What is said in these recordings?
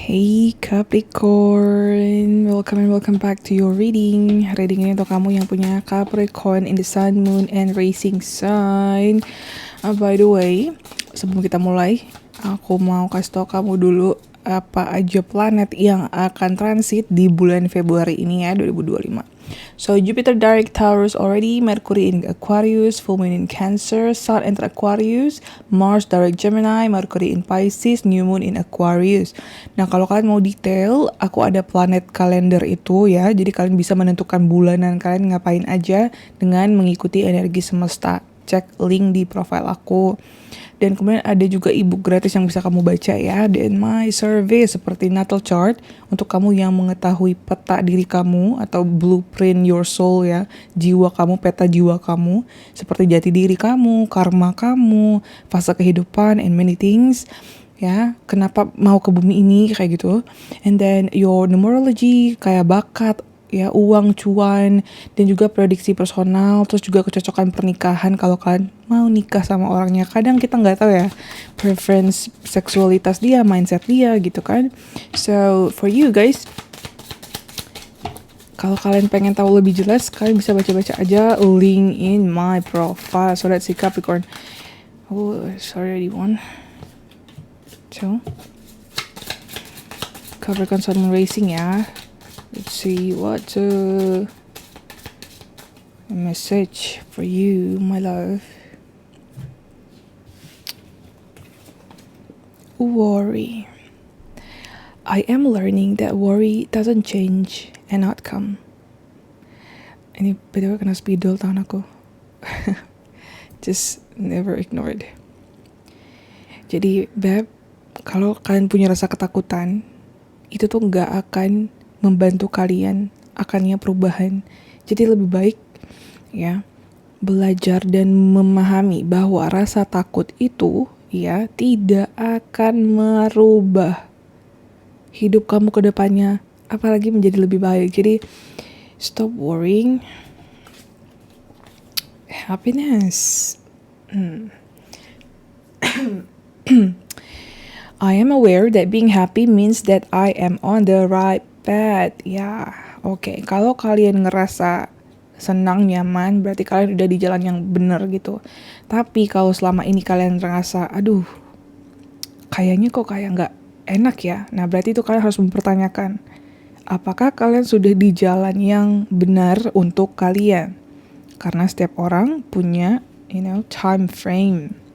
Hey Capricorn, welcome back to your reading. Reading ini untuk kamu yang punya Capricorn in the Sun, Moon, and Rising Sign. By the way, sebelum kita mulai, aku mau kasih tau kamu dulu apa aja planet yang akan transit di bulan Februari ini ya, 2025. So Jupiter direct Taurus already, Mercury in Aquarius, full moon in Cancer, Sun enter Aquarius, Mars direct Gemini, Mercury in Pisces, new moon in Aquarius. Nah kalau kalian mau detail, aku ada planet kalender itu ya, jadi kalian bisa menentukan bulanan kalian ngapain aja dengan mengikuti energi semesta. Cek link di profile aku. Dan kemudian ada juga ebook gratis yang bisa kamu baca ya, dan my survey seperti natal chart untuk kamu yang mengetahui peta diri kamu atau blueprint your soul ya, jiwa kamu, peta jiwa kamu, seperti jati diri kamu, karma kamu, fase kehidupan, and many things ya, kenapa mau ke bumi ini kayak gitu. And then your numerology kayak bakat ya, uang, cuan, dan juga prediksi personal, terus juga kecocokan pernikahan kalau kalian mau nikah sama orangnya. Kadang kita nggak tahu ya preference seksualitas dia, mindset dia gitu kan. So for you guys, kalau kalian pengen tahu lebih jelas, kalian bisa baca-baca aja link in my profile. So let's see Capricorn. Oh, sorry one. So Capricorn Sun Moon Racing ya. Let's see what message for you, my love. Worry. I am learning that worry doesn't change an outcome. Ini btw kena spidol tangan aku. Just never ignored. Jadi Beb, kalau kalian punya rasa ketakutan, itu tuh nggak akan membantu kalian akannya perubahan. Jadi lebih baik ya belajar dan memahami bahwa rasa takut itu ya tidak akan merubah hidup kamu ke depannya, apalagi menjadi lebih baik. Jadi stop worrying. Happiness. I am aware that being happy means that I am on the right path. Ya, oke. Kalau kalian ngerasa senang, nyaman, berarti kalian udah di jalan yang benar gitu. Tapi kalau selama ini kalian ngerasa, aduh, kayaknya kok kayak nggak enak ya. Nah, berarti itu kalian harus mempertanyakan, apakah kalian sudah di jalan yang benar untuk kalian? Karena setiap orang punya, time frame.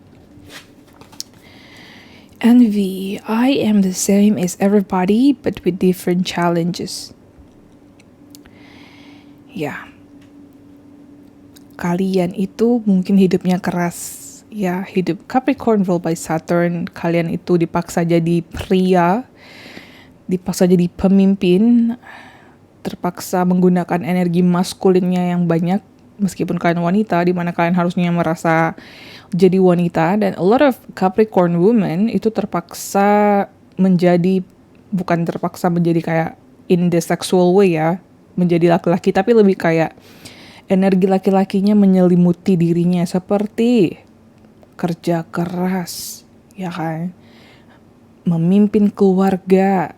Envy. I am the same as everybody, but with different challenges. Ya, kalian itu mungkin hidupnya keras. Ya, hidup Capricorn ruled by Saturn. Kalian itu dipaksa jadi pria, dipaksa jadi pemimpin, terpaksa menggunakan energi maskulinnya yang banyak, meskipun kalian wanita, di mana kalian harusnya merasa jadi wanita. Dan a lot of Capricorn women itu terpaksa menjadi, bukan terpaksa menjadi kayak in the sexual way ya, menjadi laki-laki, tapi lebih kayak energi laki-lakinya menyelimuti dirinya, seperti kerja keras ya kan, memimpin keluarga,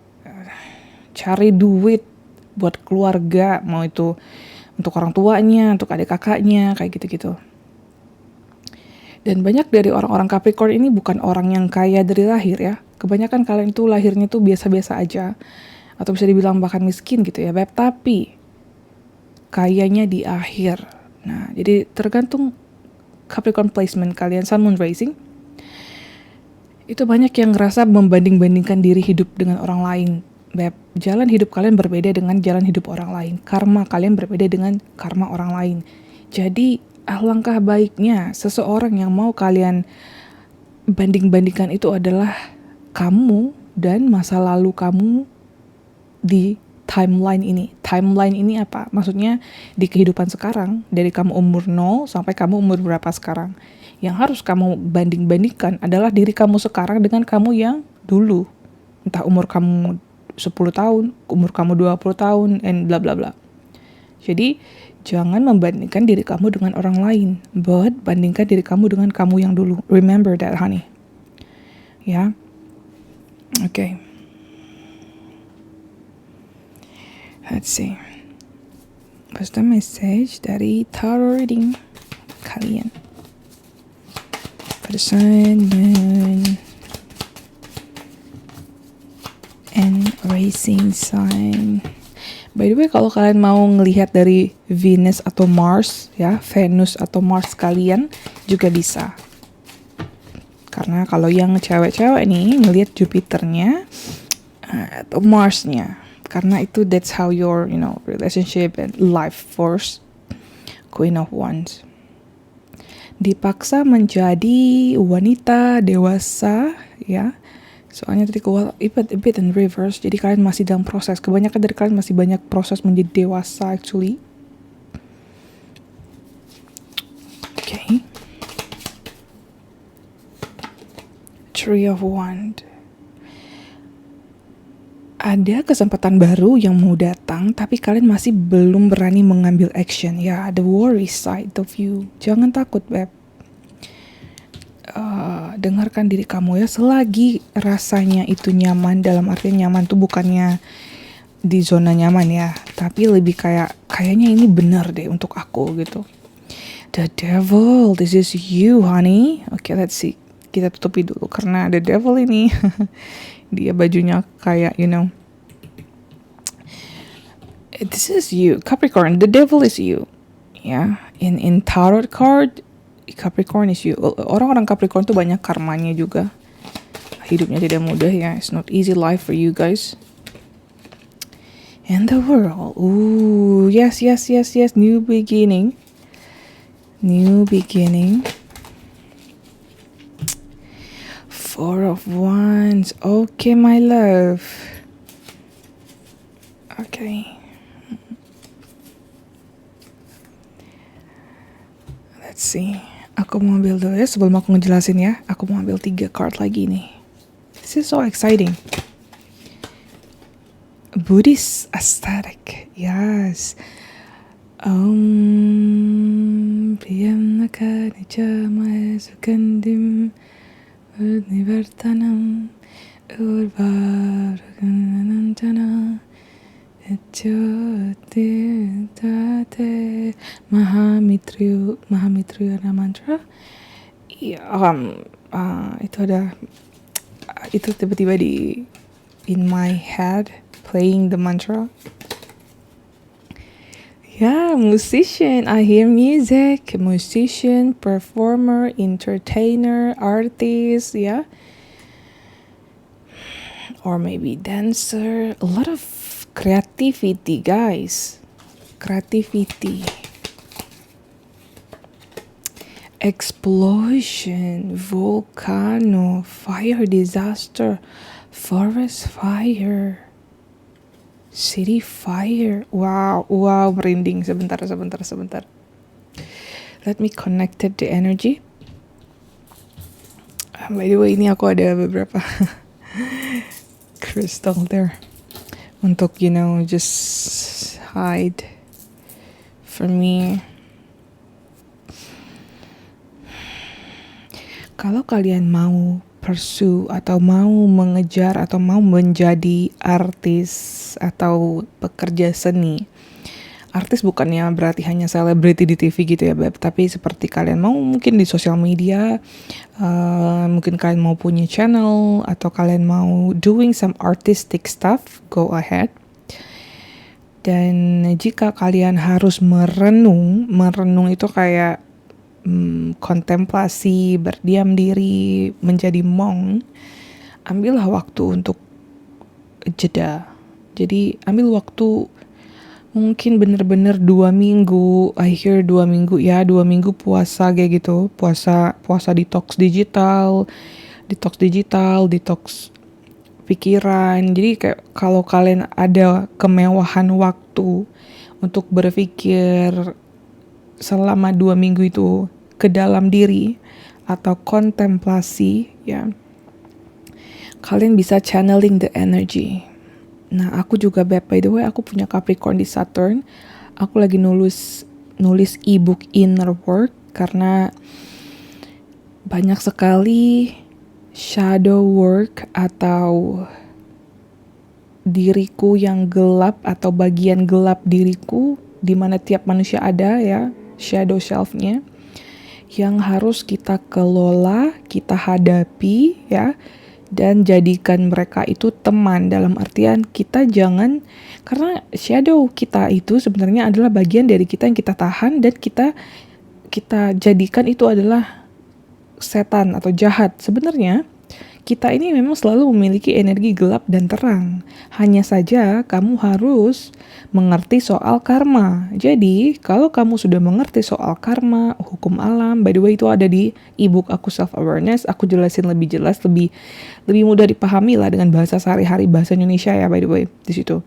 cari duit buat keluarga, mau itu untuk orang tuanya, untuk adik kakaknya, kayak gitu-gitu. Dan banyak dari orang-orang Capricorn ini bukan orang yang kaya dari lahir ya. Kebanyakan kalian itu lahirnya tuh biasa-biasa aja, atau bisa dibilang bahkan miskin gitu ya Beb. Tapi kayanya di akhir. Nah, jadi tergantung Capricorn placement kalian, Sun Moon Rising. Itu banyak yang ngerasa membanding-bandingkan diri hidup dengan orang lain. Beb, jalan hidup kalian berbeda dengan jalan hidup orang lain. Karma kalian berbeda dengan karma orang lain. Jadi alangkah baiknya seseorang yang mau kalian banding-bandingkan itu adalah kamu dan masa lalu kamu di timeline ini. Timeline ini apa? Maksudnya di kehidupan sekarang, dari kamu umur 0 sampai kamu umur berapa sekarang. Yang harus kamu banding-bandingkan adalah diri kamu sekarang dengan kamu yang dulu. Entah umur kamu 10 tahun, umur kamu 20 tahun, and bla bla bla. Jadi jangan membandingkan diri kamu dengan orang lain, but bandingkan diri kamu dengan kamu yang dulu. Remember that, honey. Ya, oke. Let's see. What's the message dari tarot reading kalian? For the sun, moon, and rising sign. By the way, kalau kalian mau ngelihat dari Venus atau Mars, ya, Venus atau Mars kalian juga bisa. Karena kalau yang cewek-cewek nih ngelihat Jupiternya atau Marsnya, karena itu that's how your relationship and life force. Queen of Wands. Dipaksa menjadi wanita dewasa, ya. Soalnya tadi keluar a bit in reverse. Jadi kalian masih dalam proses. Kebanyakan dari kalian masih banyak proses menjadi dewasa actually. Okay. Three of Wands. Ada kesempatan baru yang mau datang, tapi kalian masih belum berani mengambil action. Ya, the worry side of you. Jangan takut, Beb. Dengarkan diri kamu ya, selagi rasanya itu nyaman, dalam artian nyaman tuh bukannya di zona nyaman ya, tapi lebih kayaknya ini benar deh untuk aku gitu. The devil, this is you honey. Okay, let's see. Kita tutupi dulu karena the devil ini dia bajunya kayak this is you, Capricorn. The devil is you. Ya, in tarot card Capricorn is you. Orang-orang Capricorn tuh banyak karmanya juga. Hidupnya tidak mudah ya. It's not easy life for you guys. And the world. Ooh, yes. New beginning. Four of Wands. Okay, my love. Okay. Let's see. Aku mau ambil dulu ya sebelum aku ngejelasin ya. Aku mau ambil 3 card lagi nih. This is so exciting. Buddhist aesthetic. Yes. Priyamnaka Nijamaya Sukandim Nivartanam Urvaraganantana Tate Mahamitriyana mantra. Itu tiba-tiba in my head playing the mantra. Yeah, musician. I hear music. Musician, performer, entertainer, artist, yeah. Or maybe dancer. A lot of creativity, guys. Creativity. Explosion, volcano, fire disaster, forest fire, city fire. Wow, merinding. Sebentar. Let me connect the energy. By the way, ini aku ada beberapa crystal there untuk just hide for me. Kalau kalian mau pursue atau mau mengejar atau mau menjadi artis atau pekerja seni. Artis bukannya berarti hanya selebriti di TV gitu ya, Beb. Tapi seperti kalian mau mungkin di sosial media, mungkin kalian mau punya channel, atau kalian mau doing some artistic stuff, go ahead. Dan jika kalian harus merenung itu kayak kontemplasi, berdiam diri, menjadi monk, ambillah waktu untuk jeda. Jadi ambil waktu mungkin bener-bener 2 minggu, akhir 2 minggu ya, 2 minggu puasa kayak gitu, puasa detox digital, detox pikiran. Jadi kayak kalau kalian ada kemewahan waktu untuk berpikir selama 2 minggu itu ke dalam diri atau kontemplasi ya, kalian bisa channeling the energy. Nah, aku juga, by the way, aku punya Capricorn di Saturn. Aku lagi nulis ebook inner work karena banyak sekali shadow work atau diriku yang gelap atau bagian gelap diriku di mana tiap manusia ada ya, shadow self-nya yang harus kita kelola, kita hadapi ya, dan jadikan mereka itu teman, dalam artian kita jangan, karena shadow kita itu sebenarnya adalah bagian dari kita yang kita tahan dan kita jadikan itu adalah setan atau jahat. Sebenarnya kita ini memang selalu memiliki energi gelap dan terang. Hanya saja kamu harus mengerti soal karma. Jadi, kalau kamu sudah mengerti soal karma, hukum alam, by the way itu ada di ebook aku Self Awareness, aku jelasin lebih jelas, lebih mudah dipahami lah dengan bahasa sehari-hari, bahasa Indonesia ya by the way di situ.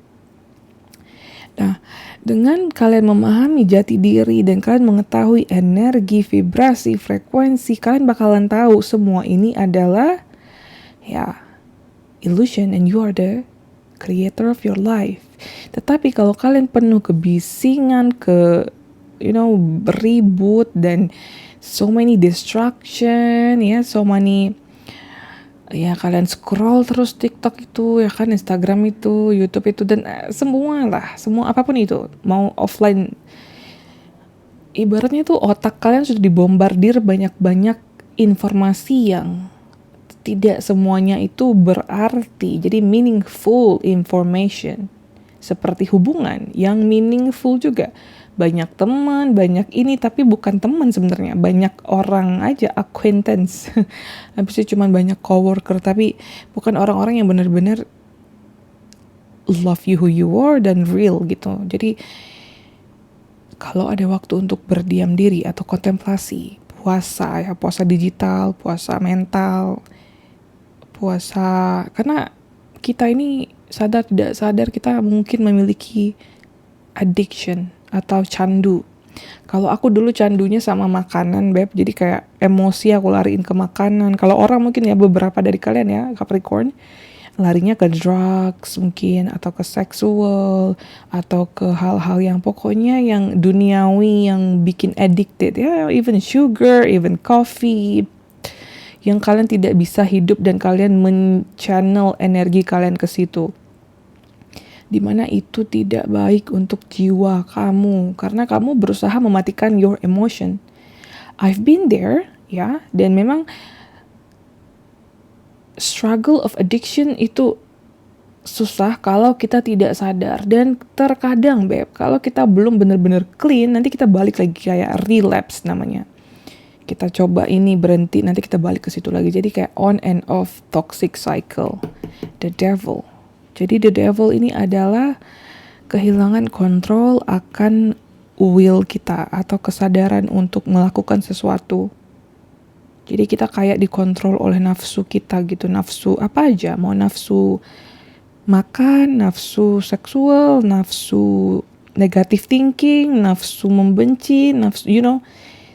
Nah, dengan kalian memahami jati diri dan kalian mengetahui energi, vibrasi, frekuensi, kalian bakalan tahu semua ini adalah ya illusion and you are the creator of your life. Tetapi kalau kalian penuh kebisingan, beribut dan so many distraction ya, so many ya kalian scroll terus TikTok itu ya kan, Instagram itu, YouTube itu, dan semua apapun itu, mau offline, ibaratnya tuh otak kalian sudah dibombardir banyak-banyak informasi yang tidak semuanya itu berarti. Jadi meaningful information seperti hubungan yang meaningful juga. Banyak teman, banyak ini, tapi bukan teman sebenarnya. Banyak orang aja, acquaintance. Habis itu cuma banyak coworker, tapi bukan orang-orang yang benar-benar love you who you are dan real gitu. Jadi kalau ada waktu untuk berdiam diri atau kontemplasi, puasa digital, puasa mental, puasa, karena kita ini sadar tidak sadar kita mungkin memiliki addiction atau candu. Kalau aku dulu candunya sama makanan, Beb, jadi kayak emosi aku lariin ke makanan. Kalau orang mungkin ya, beberapa dari kalian ya Capricorn larinya ke drugs mungkin, atau ke seksual, atau ke hal-hal yang pokoknya yang duniawi, yang bikin addicted ya, even sugar, even coffee, yang kalian tidak bisa hidup dan kalian men-channel energi kalian ke situ. Dimana itu tidak baik untuk jiwa kamu, karena kamu berusaha mematikan your emotion. I've been there, ya, dan memang struggle of addiction itu susah kalau kita tidak sadar. Dan terkadang, Beb, kalau kita belum benar-benar clean, nanti kita balik lagi kayak relapse namanya. Kita coba ini berhenti, nanti kita balik ke situ lagi. Jadi kayak on and off toxic cycle. The devil. Jadi the devil ini adalah kehilangan kontrol akan will kita atau kesadaran untuk melakukan sesuatu. Jadi kita kayak dikontrol oleh nafsu kita gitu. Nafsu apa aja, mau nafsu makan, nafsu seksual, nafsu negative thinking, nafsu membenci, nafsu,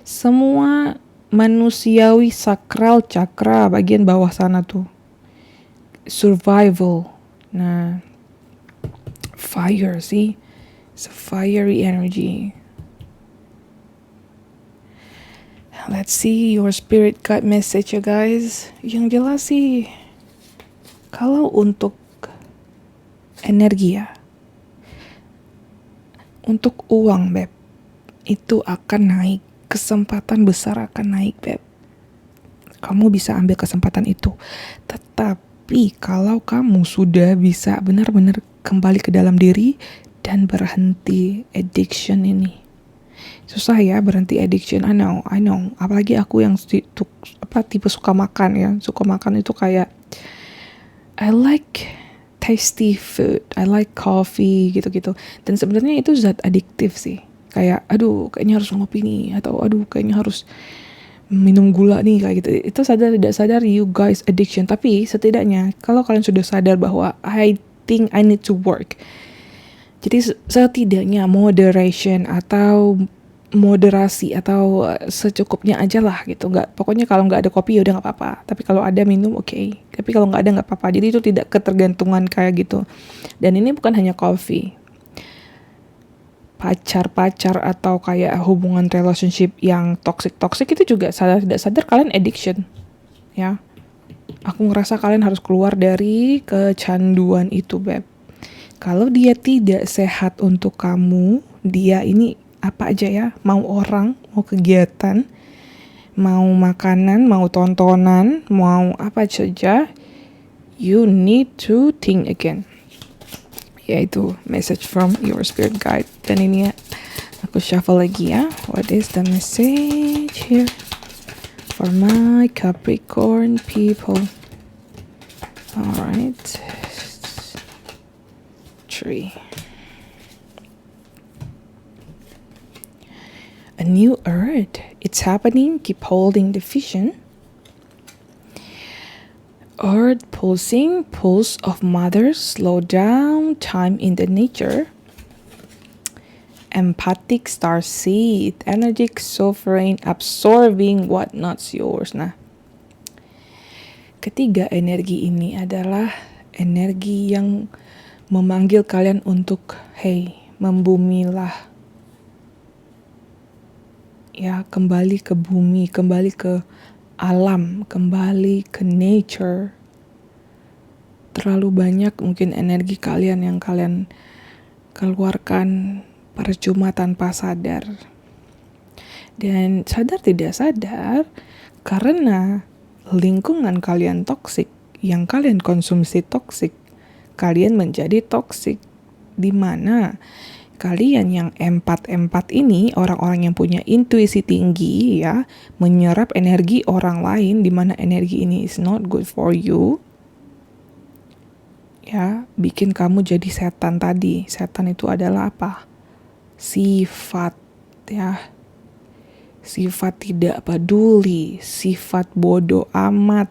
semua manusiawi, sakral, cakra, bagian bawah sana tuh. Survival. Nah, fire sih. It's a fiery energy. Let's see your spirit guide message ya guys. Yang jelas sih, kalau untuk energi ya, untuk uang, Beb, itu akan naik. Kesempatan besar akan naik, Beb. Kamu bisa ambil kesempatan itu. Tetapi kalau kamu sudah bisa benar-benar kembali ke dalam diri dan berhenti addiction ini. Susah ya berhenti addiction, I know. Apalagi aku yang tipe suka makan ya. Suka makan itu kayak I like tasty food, I like coffee gitu-gitu. Dan sebenarnya itu zat adiktif sih. Kayak aduh kayaknya harus ngopi nih, atau aduh kayaknya harus minum gula nih, kayak gitu. Itu sadar tidak sadar you guys addiction. Tapi setidaknya kalau kalian sudah sadar bahwa I think I need to work, jadi setidaknya moderation atau moderasi atau secukupnya aja lah gitu. Nggak, pokoknya kalau nggak ada kopi ya udah nggak apa-apa, tapi kalau ada minum oke. Tapi kalau nggak ada nggak apa-apa. Jadi itu tidak ketergantungan kayak gitu. Dan ini bukan hanya kopi, pacar atau kayak hubungan relationship yang toxic itu juga sadar tidak sadar kalian addiction ya. Aku ngerasa kalian harus keluar dari kecanduan itu, Beb. Kalau dia tidak sehat untuk kamu, dia ini apa aja ya, mau orang, mau kegiatan, mau makanan, mau tontonan, mau apa saja, you need to think again. Yaitu message from your spirit guide. Dan ini ya, aku shuffle lagi ya. What is the message here for my Capricorn people? Alright. 3. A new earth. It's happening. Keep holding the vision. Earth pulsing. Pulse of mothers. Slow down. Time in the nature. Empathic star seed. Energetic sovereign. Absorbing what not yours. Nah, ketiga energi ini adalah energi yang memanggil kalian untuk, hey, membumilah. Ya, kembali ke bumi, kembali ke alam, kembali ke nature. Terlalu banyak mungkin energi kalian yang kalian keluarkan percuma tanpa sadar. Dan sadar tidak sadar, karena lingkungan kalian toksik, yang kalian konsumsi toksik, kalian menjadi toksik, di mana kalian yang empat ini, orang-orang yang punya intuisi tinggi ya, menyerap energi orang lain, di mana energi ini is not good for you. Ya, bikin kamu jadi setan tadi. Setan itu adalah apa? Sifat ya. Sifat tidak peduli, sifat bodoh amat,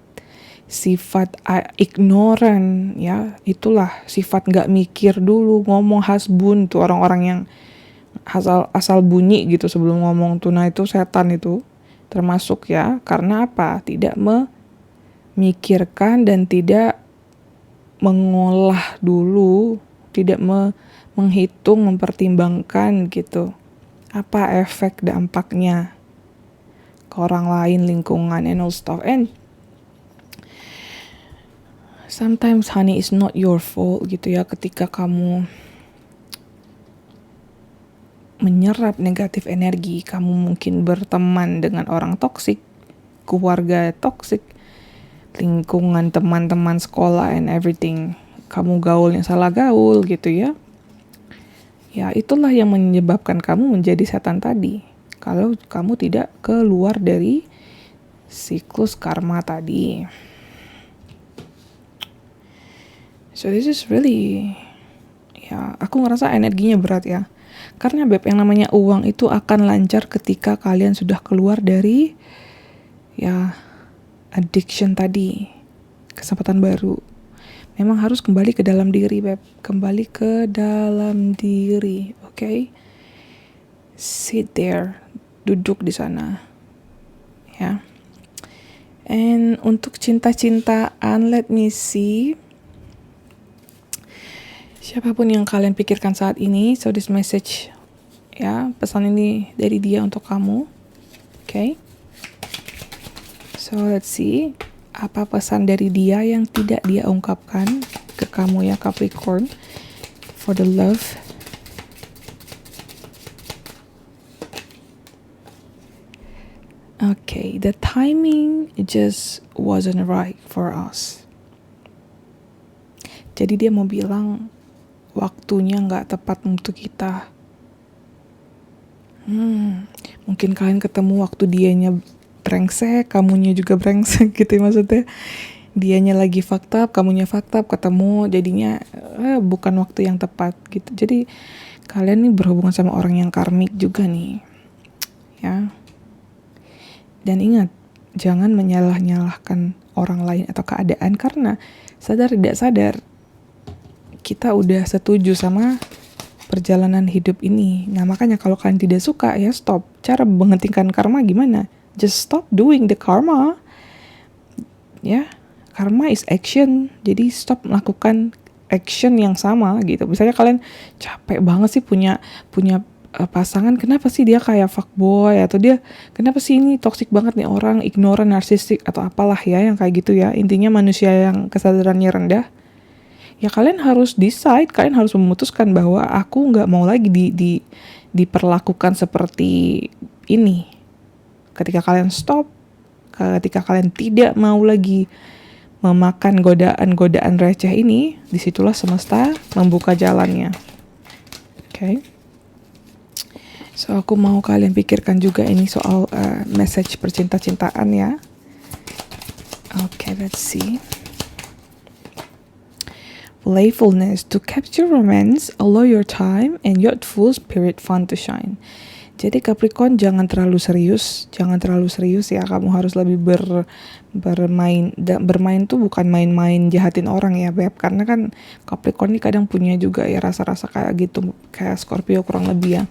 sifat ignoran ya, itulah sifat nggak mikir dulu, ngomong hasbun tuh orang-orang yang asal bunyi gitu sebelum ngomong tuh. Nah itu setan itu termasuk ya, karena apa? Tidak memikirkan dan tidak mengolah dulu, tidak menghitung, mempertimbangkan gitu apa efek dampaknya ke orang lain, lingkungan, and all stuff. And sometimes honey is not your fault gitu ya, ketika kamu menyerap negatif energi, kamu mungkin berteman dengan orang toksik, keluarga toksik, lingkungan teman-teman sekolah and everything, kamu gaulnya salah gaul gitu ya. Ya itulah yang menyebabkan kamu menjadi setan tadi, kalau kamu tidak keluar dari siklus karma tadi. So this is really, ya aku ngerasa energinya berat ya. Karena Beb, yang namanya uang itu akan lancar ketika kalian sudah keluar dari ya addiction tadi, kesempatan baru. Memang harus kembali ke dalam diri Beb, kembali ke dalam diri, okay? Sit there, duduk di sana, ya. And untuk cinta-cintaan, let me see. Siapapun yang kalian pikirkan saat ini, so this message, ya, pesan ini dari dia untuk kamu, okay? So let's see, apa pesan dari dia yang tidak dia ungkapkan ke kamu ya Capricorn, for the love. Okay, the timing just wasn't right for us. Jadi dia mau bilang waktunya gak tepat untuk kita. Mungkin kalian ketemu waktu dianya brengsek, kamunya juga brengsek gitu ya, maksudnya dianya lagi fucked up, kamunya fucked up, ketemu jadinya bukan waktu yang tepat gitu. Jadi kalian nih berhubungan sama orang yang karmik juga nih ya. Dan ingat, jangan menyalah-nyalahkan orang lain atau keadaan, karena sadar tidak sadar kita udah setuju sama perjalanan hidup ini. Nah makanya kalau kalian tidak suka, ya stop. Cara menghentikan karma gimana? Just stop doing the karma. Ya, karma is action. Jadi stop melakukan action yang sama gitu. Misalnya kalian capek banget sih punya pasangan, kenapa sih dia kayak fuckboy, atau dia kenapa sih ini toxic banget nih orang, ignoran, narsistik atau apalah ya yang kayak gitu ya. Intinya manusia yang kesadarannya rendah. ya kalian harus decide, kalian harus memutuskan bahwa aku nggak mau lagi diperlakukan seperti ini. Ketika kalian stop, ketika kalian tidak mau lagi memakan godaan-godaan receh ini, disitulah semesta membuka jalannya. Okay. So aku mau kalian pikirkan juga ini soal message percinta-cintaan ya. Okay, let's see. Playfulness to capture romance, allow your time and youthful spirit fun to shine. Jadi Capricorn jangan terlalu serius ya. Kamu harus lebih bermain. Bermain tuh bukan main-main jahatin orang ya Beb, karena kan Capricorn ini kadang punya juga ya rasa-rasa kayak gitu, kayak Scorpio kurang lebih ya.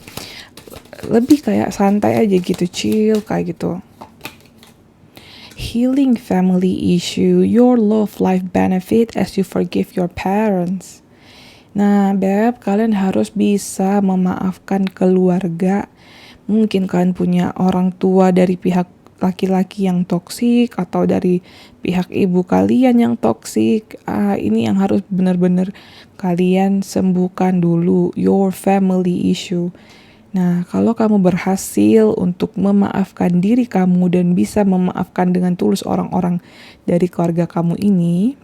Lebih kayak santai aja gitu, chill kayak gitu. Healing family issue, your love life benefit as you forgive your parents. Nah, Beb, kalian harus bisa memaafkan keluarga. Mungkin kalian punya orang tua dari pihak laki-laki yang toksik atau dari pihak ibu kalian yang toksik. Ini yang harus benar-benar kalian sembuhkan dulu, your family issue. Nah, kalau kamu berhasil untuk memaafkan diri kamu dan bisa memaafkan dengan tulus orang-orang dari keluarga kamu ini,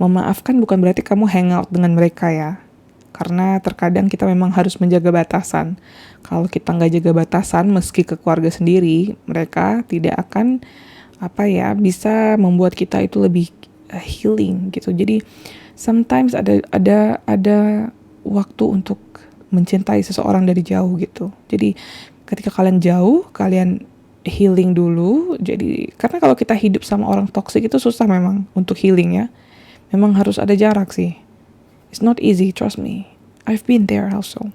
memaafkan bukan berarti kamu hangout dengan mereka ya. Karena terkadang kita memang harus menjaga batasan. Kalau kita nggak jaga batasan, meski ke keluarga sendiri, mereka tidak akan bisa membuat kita itu lebih healing gitu. Jadi sometimes ada waktu untuk mencintai seseorang dari jauh gitu. Jadi ketika kalian jauh, kalian healing dulu. Jadi karena kalau kita hidup sama orang toksik itu susah memang untuk healing ya. Memang harus ada jarak sih. It's not easy, trust me. I've been there also.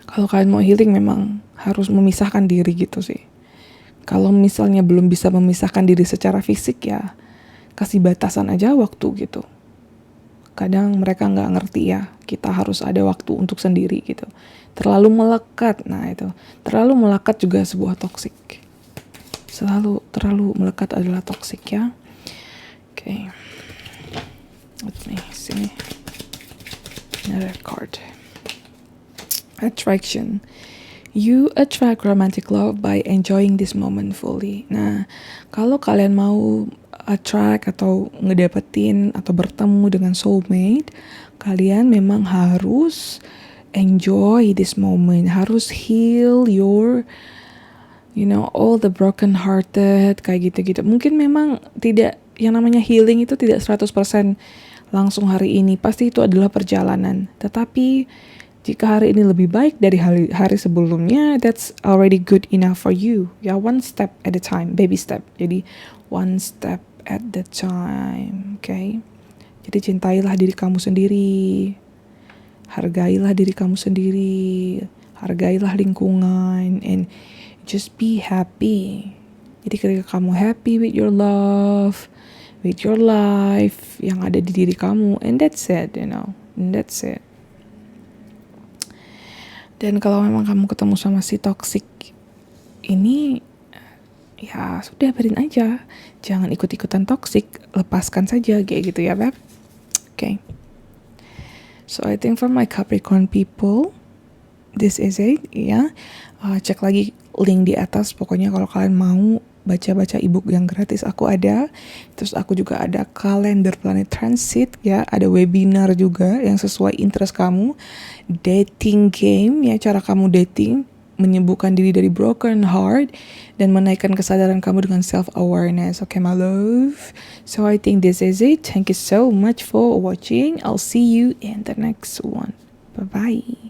Kalau kalian mau healing memang harus memisahkan diri gitu sih. Kalau misalnya belum bisa memisahkan diri secara fisik ya, kasih batasan aja waktu gitu. Kadang mereka nggak ngerti ya, kita harus ada waktu untuk sendiri gitu. Terlalu melekat, terlalu melekat juga sebuah toksik. Terlalu melekat adalah toksik ya. Okay. Let me see. Another card. Attraction. You attract romantic love by enjoying this moment fully. Nah, kalau kalian mau attract atau ngedapetin atau bertemu dengan soulmate, kalian memang harus enjoy this moment, harus heal your all the broken hearted kayak gitu-gitu. Mungkin memang tidak, yang namanya healing itu tidak 100% langsung hari ini, pasti itu adalah perjalanan. Tetapi jika hari ini lebih baik dari hari sebelumnya, that's already good enough for you. Ya, one step at a time, baby step. Jadi one step at the time, okay? Jadi cintailah diri kamu sendiri, hargailah diri kamu sendiri, hargailah lingkungan, and just be happy. Jadi ketika kamu happy with your love, with your life yang ada di diri kamu, and that's it, and that's it. Dan kalau memang kamu ketemu sama si toxic ini, ya sudah biarin aja. Jangan ikut-ikutan toxic, lepaskan saja kayak gitu ya, Beb. Okay. So I think for my Capricorn people, this is it, ya. Cek lagi link di atas. Pokoknya kalau kalian mau baca-baca ebook yang gratis, aku ada. Terus aku juga ada kalender planet transit ya, ada webinar juga yang sesuai interest kamu. Dating game ya, cara kamu dating, menyembuhkan diri dari broken heart dan menaikkan kesadaran kamu dengan self-awareness. Okay, my love. So I think this is it. Thank you so much for watching. I'll see you in the next one. Bye-bye.